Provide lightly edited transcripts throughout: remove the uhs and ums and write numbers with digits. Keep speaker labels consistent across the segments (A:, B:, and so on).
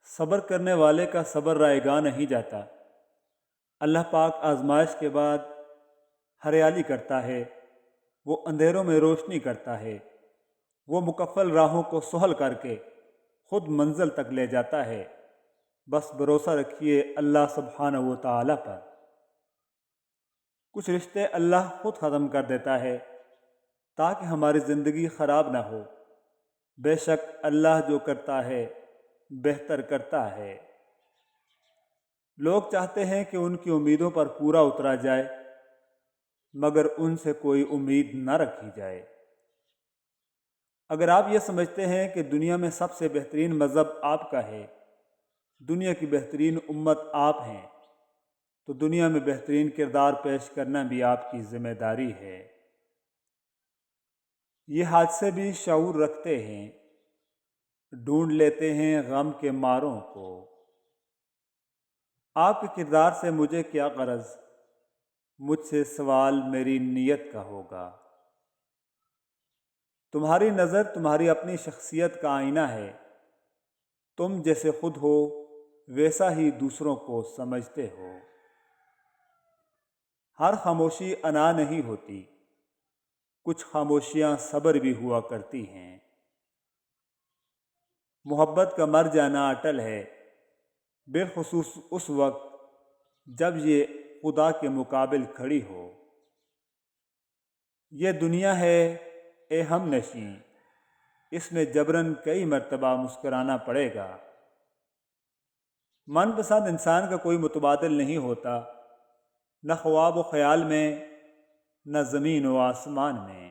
A: صبر کرنے والے کا صبر رائے گاہ نہیں جاتا۔ اللہ پاک آزمائش کے بعد ہریالی کرتا ہے، وہ اندھیروں میں روشنی کرتا ہے، وہ مکفل راہوں کو سہل کر کے خود منزل تک لے جاتا ہے۔ بس بھروسہ رکھیے اللہ سبحانہ و تعالی پر۔ کچھ رشتے اللہ خود ختم کر دیتا ہے تاکہ ہماری زندگی خراب نہ ہو۔ بے شک اللہ جو کرتا ہے بہتر کرتا ہے۔ لوگ چاہتے ہیں کہ ان کی امیدوں پر پورا اترا جائے، مگر ان سے کوئی امید نہ رکھی جائے۔ اگر آپ یہ سمجھتے ہیں کہ دنیا میں سب سے بہترین مذہب آپ کا ہے، دنیا کی بہترین امت آپ ہیں، تو دنیا میں بہترین کردار پیش کرنا بھی آپ کی ذمہ داری ہے۔ یہ حادثے بھی شعور رکھتے ہیں، ڈھونڈ لیتے ہیں غم کے ماروں کو۔ آپ کے کردار سے مجھے کیا غرض، مجھ سے سوال میری نیت کا ہوگا۔ تمہاری نظر تمہاری اپنی شخصیت کا آئینہ ہے، تم جیسے خود ہو ویسا ہی دوسروں کو سمجھتے ہو۔ ہر خاموشی انا نہیں ہوتی، کچھ خاموشیاں صبر بھی ہوا کرتی ہیں۔ محبت کا مر جانا اٹل ہے، بالخصوص اس وقت جب یہ خدا کے مقابل کھڑی ہو۔ یہ دنیا ہے اے ہم نشیں، اس میں جبراً کئی مرتبہ مسکرانا پڑے گا۔ من پسند انسان کا کوئی متبادل نہیں ہوتا، نہ خواب و خیال میں، نہ زمین و آسمان میں۔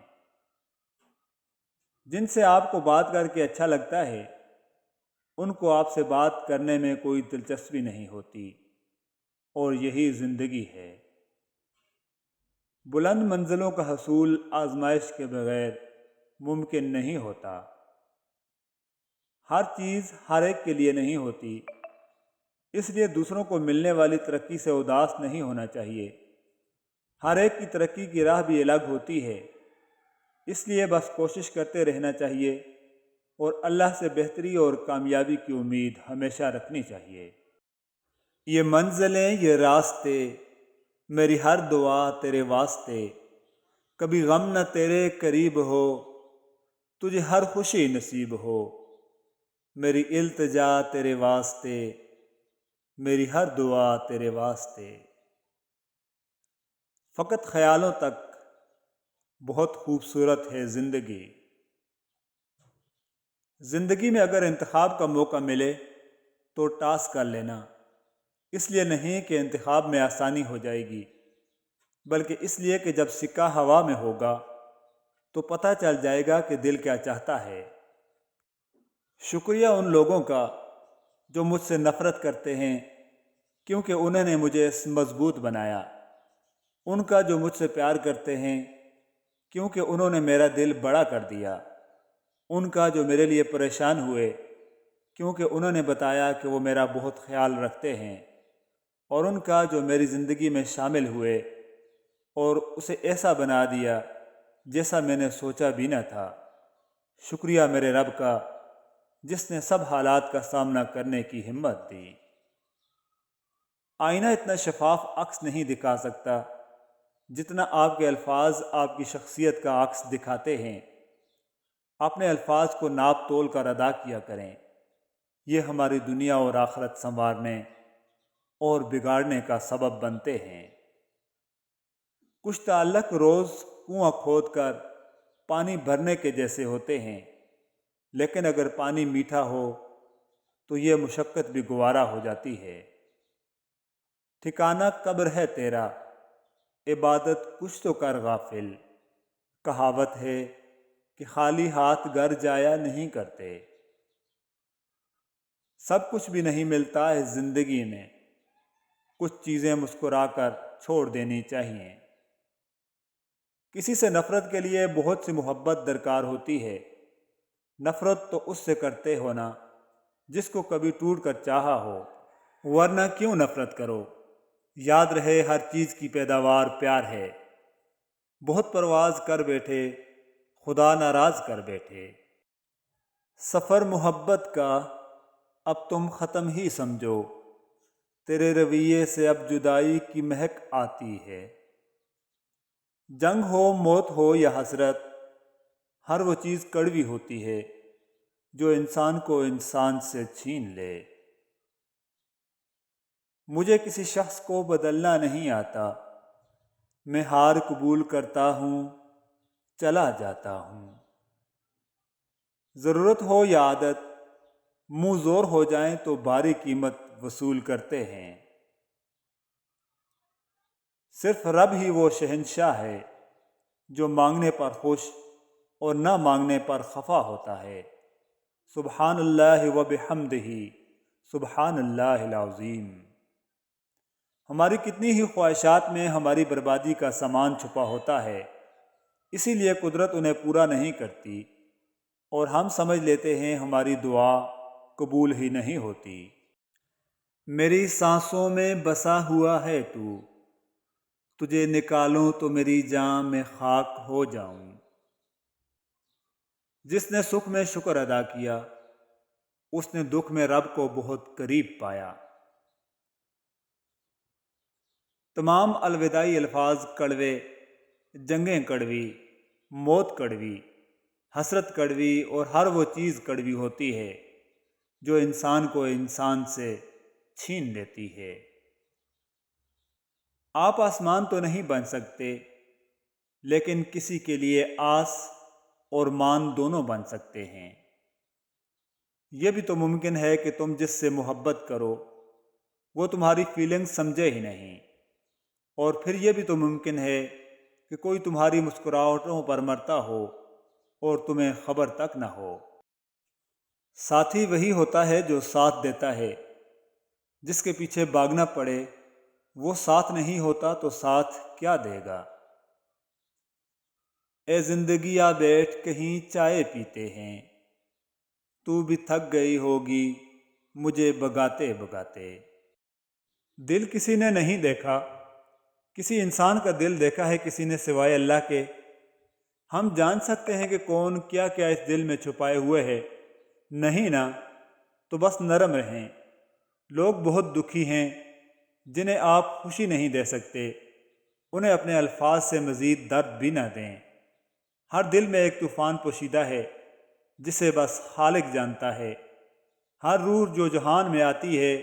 A: جن سے آپ کو بات کر کے اچھا لگتا ہے، ان کو آپ سے بات کرنے میں کوئی دلچسپی نہیں ہوتی، اور یہی زندگی ہے۔ بلند منزلوں کا حصول آزمائش کے بغیر ممکن نہیں ہوتا۔ ہر چیز ہر ایک کے لیے نہیں ہوتی، اس لیے دوسروں کو ملنے والی ترقی سے اداس نہیں ہونا چاہیے۔ ہر ایک کی ترقی کی راہ بھی الگ ہوتی ہے، اس لیے بس کوشش کرتے رہنا چاہیے، اور اللہ سے بہتری اور کامیابی کی امید ہمیشہ رکھنی چاہیے۔ یہ منزلیں یہ راستے، میری ہر دعا تیرے واسطے۔ کبھی غم نہ تیرے قریب ہو، تجھے ہر خوشی نصیب ہو۔ میری التجا تیرے واسطے، میری ہر دعا تیرے واسطے۔ فقط خیالوں تک بہت خوبصورت ہے زندگی۔ زندگی میں اگر انتخاب کا موقع ملے تو ٹاس کر لینا، اس لیے نہیں کہ انتخاب میں آسانی ہو جائے گی، بلکہ اس لیے کہ جب سکہ ہوا میں ہوگا تو پتہ چل جائے گا کہ دل کیا چاہتا ہے۔ شکریہ ان لوگوں کا جو مجھ سے نفرت کرتے ہیں، کیونکہ انہوں نے مجھے مضبوط بنایا۔ ان کا جو مجھ سے پیار کرتے ہیں، کیونکہ انہوں نے میرا دل بڑا کر دیا۔ ان کا جو میرے لیے پریشان ہوئے، کیونکہ انہوں نے بتایا کہ وہ میرا بہت خیال رکھتے ہیں۔ اور ان کا جو میری زندگی میں شامل ہوئے اور اسے ایسا بنا دیا جیسا میں نے سوچا بھی نہ تھا۔ شکریہ میرے رب کا جس نے سب حالات کا سامنا کرنے کی ہمت دی۔ آئینہ اتنا شفاف عکس نہیں دکھا سکتا جتنا آپ کے الفاظ آپ کی شخصیت کا عکس دکھاتے ہیں۔ اپنے الفاظ کو ناپ تول کر ادا کیا کریں، یہ ہماری دنیا اور آخرت سنوارنے اور بگاڑنے کا سبب بنتے ہیں۔ کچھ تعلق روز کنواں کھود کر پانی بھرنے کے جیسے ہوتے ہیں، لیکن اگر پانی میٹھا ہو تو یہ مشقت بھی گوارا ہو جاتی ہے۔ ٹھکانہ قبر ہے تیرا، عبادت کچھ تو کر غافل۔ کہاوت ہے کہ خالی ہاتھ گھر جایا نہیں کرتے۔ سب کچھ بھی نہیں ملتا ہے زندگی میں، کچھ چیزیں مسکرا کر چھوڑ دینی چاہیے۔ کسی سے نفرت کے لیے بہت سی محبت درکار ہوتی ہے۔ نفرت تو اس سے کرتے ہو نا جس کو کبھی ٹوٹ کر چاہا ہو، ورنہ کیوں نفرت کرو۔ یاد رہے ہر چیز کی پیداوار پیار ہے۔ بہت پرواز کر بیٹھے، خدا ناراض کر بیٹھے۔ سفر محبت کا اب تم ختم ہی سمجھو، تیرے رویے سے اب جدائی کی مہک آتی ہے۔ جنگ ہو، موت ہو یا حسرت، ہر وہ چیز کڑوی ہوتی ہے جو انسان کو انسان سے چھین لے۔ مجھے کسی شخص کو بدلنا نہیں آتا، میں ہار قبول کرتا ہوں، چلا جاتا ہوں۔ ضرورت ہو یا عادت، منہ زور ہو جائیں تو باری قیمت وصول کرتے ہیں۔ صرف رب ہی وہ شہنشاہ ہے جو مانگنے پر خوش اور نہ مانگنے پر خفا ہوتا ہے۔ سبحان اللہ و بحمدہ، سبحان اللہ العظیم۔ ہماری کتنی ہی خواہشات میں ہماری بربادی کا سامان چھپا ہوتا ہے، اسی لیے قدرت انہیں پورا نہیں کرتی اور ہم سمجھ لیتے ہیں ہماری دعا قبول ہی نہیں ہوتی۔ میری سانسوں میں بسا ہوا ہے تو، تجھے نکالوں تو میری جان میں خاک ہو جاؤں۔ جس نے سکھ میں شکر ادا کیا، اس نے دکھ میں رب کو بہت قریب پایا۔ تمام الوداعی الفاظ کڑوے، جنگیں کڑوی، موت کڑوی، حسرت کڑوی اور ہر وہ چیز کڑوی ہوتی ہے جو انسان کو انسان سے چھین لیتی ہے۔ آپ آسمان تو نہیں بن سکتے، لیکن کسی کے لیے آس اور مان دونوں بن سکتے ہیں۔ یہ بھی تو ممکن ہے کہ تم جس سے محبت کرو وہ تمہاری فیلنگ سمجھے ہی نہیں، اور پھر یہ بھی تو ممکن ہے کہ کوئی تمہاری مسکراہٹوں پر مرتا ہو اور تمہیں خبر تک نہ ہو۔ ساتھی وہی ہوتا ہے جو ساتھ دیتا ہے، جس کے پیچھے بھاگنا پڑے وہ ساتھ نہیں ہوتا تو ساتھ کیا دے گا۔ اے زندگی آ بیٹھ کہیں چائے پیتے ہیں، تو بھی تھک گئی ہوگی مجھے بھگاتے بھگاتے۔ دل کسی نے نہیں دیکھا، کسی انسان کا دل دیکھا ہے کسی نے سوائے اللہ کے؟ ہم جان سکتے ہیں کہ کون کیا کیا اس دل میں چھپائے ہوئے ہے؟ نہیں نا، تو بس نرم رہیں۔ لوگ بہت دکھی ہیں جنہیں آپ خوشی نہیں دے سکتے، انہیں اپنے الفاظ سے مزید درد بھی نہ دیں۔ ہر دل میں ایک طوفان پوشیدہ ہے جسے بس خالق جانتا ہے۔ ہر روح جو جہان میں آتی ہے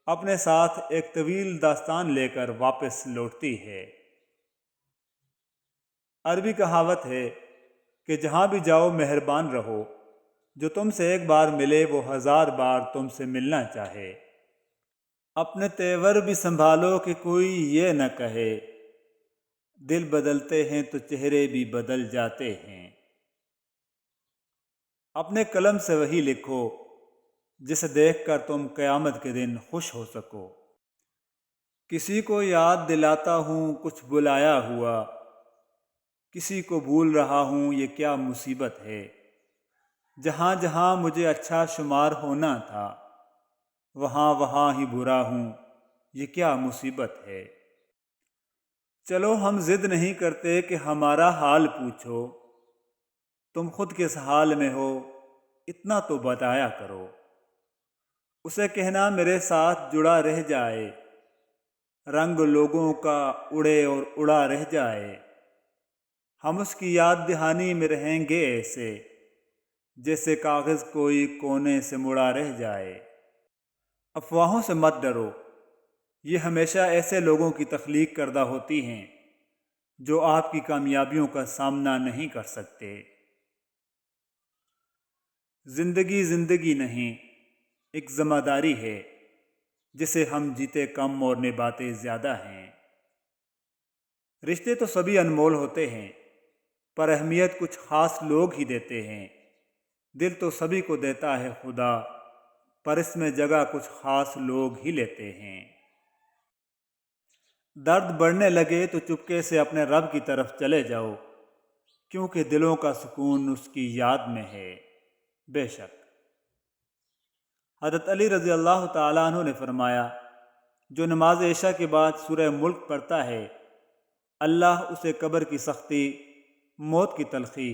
A: اپنے ساتھ ایک طویل داستان لے کر واپس لوٹتی ہے۔ عربی کہاوت ہے کہ جہاں بھی جاؤ مہربان رہو، جو تم سے ایک بار ملے وہ 1000 بار تم سے ملنا چاہے۔ اپنے تیور بھی سنبھالو کہ کوئی یہ نہ کہے، دل بدلتے ہیں تو چہرے بھی بدل جاتے ہیں۔ اپنے قلم سے وہی لکھو جسے دیکھ کر تم قیامت کے دن خوش ہو سکو۔ کسی کو یاد دلاتا ہوں کچھ بلایا ہوا، کسی کو بھول رہا ہوں یہ کیا مصیبت ہے۔ جہاں جہاں مجھے اچھا شمار ہونا تھا، وہاں وہاں ہی برا ہوں یہ کیا مصیبت ہے۔ چلو ہم ضد نہیں کرتے کہ ہمارا حال پوچھو، تم خود کس حال میں ہو اتنا تو بتایا کرو۔ اسے کہنا میرے ساتھ جڑا رہ جائے، رنگ لوگوں کا اڑے اور اڑا رہ جائے۔ ہم اس کی یاد دہانی میں رہیں گے ایسے، جیسے کاغذ کوئی کونے سے مڑا رہ جائے۔ افواہوں سے مت ڈرو، یہ ہمیشہ ایسے لوگوں کی تخلیق کردہ ہوتی ہیں جو آپ کی کامیابیوں کا سامنا نہیں کر سکتے۔ زندگی زندگی نہیں، ایک ذمہ داری ہے جسے ہم جیتے کم اور نبھاتے زیادہ ہیں۔ رشتے تو سبھی انمول ہوتے ہیں، پر اہمیت کچھ خاص لوگ ہی دیتے ہیں۔ دل تو سبھی کو دیتا ہے خدا، پر اس میں جگہ کچھ خاص لوگ ہی لیتے ہیں۔ درد بڑھنے لگے تو چپکے سے اپنے رب کی طرف چلے جاؤ، کیونکہ دلوں کا سکون اس کی یاد میں ہے۔ بے شک حضرت علی رضی اللہ تعالیٰ عنہ نے فرمایا، جو نماز عشاء کے بعد سورہ ملک پڑھتا ہے، اللہ اسے قبر کی سختی، موت کی تلخی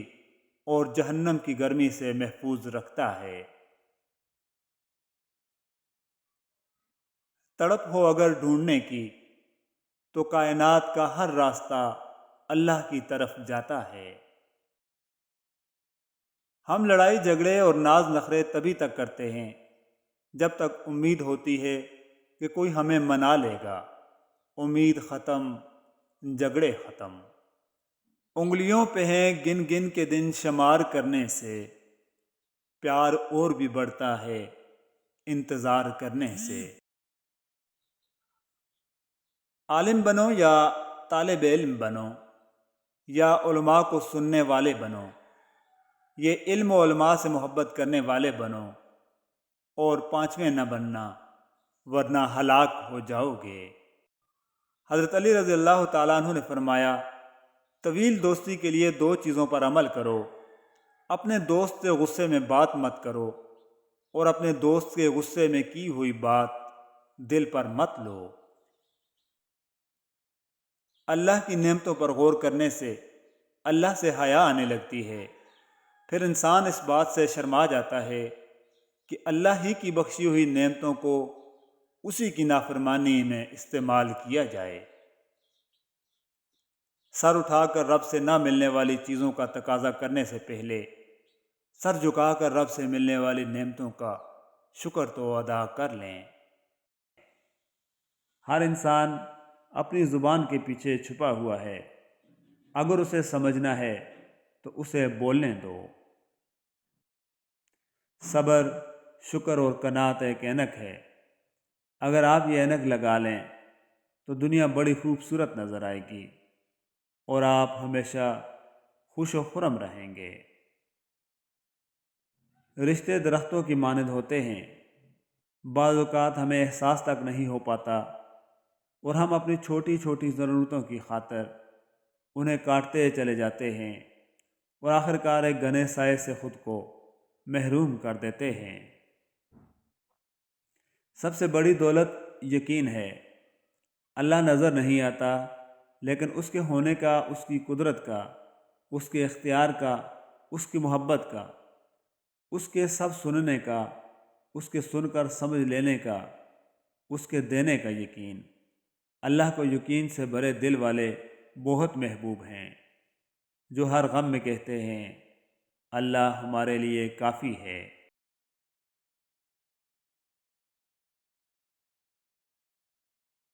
A: اور جہنم کی گرمی سے محفوظ رکھتا ہے۔ تڑپ ہو اگر ڈھونڈنے کی تو کائنات کا ہر راستہ اللہ کی طرف جاتا ہے۔ ہم لڑائی جھگڑے اور ناز نخرے تبھی تک کرتے ہیں جب تک امید ہوتی ہے کہ کوئی ہمیں منا لے گا۔ امید ختم، جھگڑے ختم۔ انگلیوں پہ ہیں گن گن کے دن شمار کرنے سے، پیار اور بھی بڑھتا ہے انتظار کرنے سے۔ عالم بنو یا طالب علم بنو یا علماء کو سننے والے بنو، یہ علم و علماء سے محبت کرنے والے بنو اور پانچویں نہ بننا ورنہ ہلاک ہو جاؤ گے۔ حضرت علی رضی اللہ تعالیٰ عنہ نے فرمایا، طویل دوستی کے لیے 2 چیزوں پر عمل کرو۔ اپنے دوست سے غصے میں بات مت کرو اور اپنے دوست کے غصے میں کی ہوئی بات دل پر مت لو۔ اللہ کی نعمتوں پر غور کرنے سے اللہ سے حیا آنے لگتی ہے، پھر انسان اس بات سے شرما جاتا ہے کہ اللہ ہی کی بخشی ہوئی نعمتوں کو اسی کی نافرمانی میں استعمال کیا جائے۔ سر اٹھا کر رب سے نہ ملنے والی چیزوں کا تقاضا کرنے سے پہلے سر جھکا کر رب سے ملنے والی نعمتوں کا شکر تو ادا کر لیں۔ ہر انسان اپنی زبان کے پیچھے چھپا ہوا ہے، اگر اسے سمجھنا ہے تو اسے بولنے دو۔ صبر، شکر اور قناعت ایک اینک ہے، اگر آپ یہ اینک لگا لیں تو دنیا بڑی خوبصورت نظر آئے گی اور آپ ہمیشہ خوش و خرم رہیں گے۔ رشتے درختوں کی مانند ہوتے ہیں، بعض اوقات ہمیں احساس تک نہیں ہو پاتا اور ہم اپنی چھوٹی چھوٹی ضرورتوں کی خاطر انہیں کاٹتے چلے جاتے ہیں اور آخرکار ایک گھنے سائے سے خود کو محروم کر دیتے ہیں۔ سب سے بڑی دولت یقین ہے۔ اللہ نظر نہیں آتا، لیکن اس کے ہونے کا، اس کی قدرت کا، اس کے اختیار کا، اس کی محبت کا، اس کے سب سننے کا، اس کے سن کر سمجھ لینے کا، اس کے دینے کا یقین۔ اللہ کو یقین سے بھرے دل والے بہت محبوب ہیں، جو ہر غم میں کہتے ہیں اللہ ہمارے لیے کافی ہے۔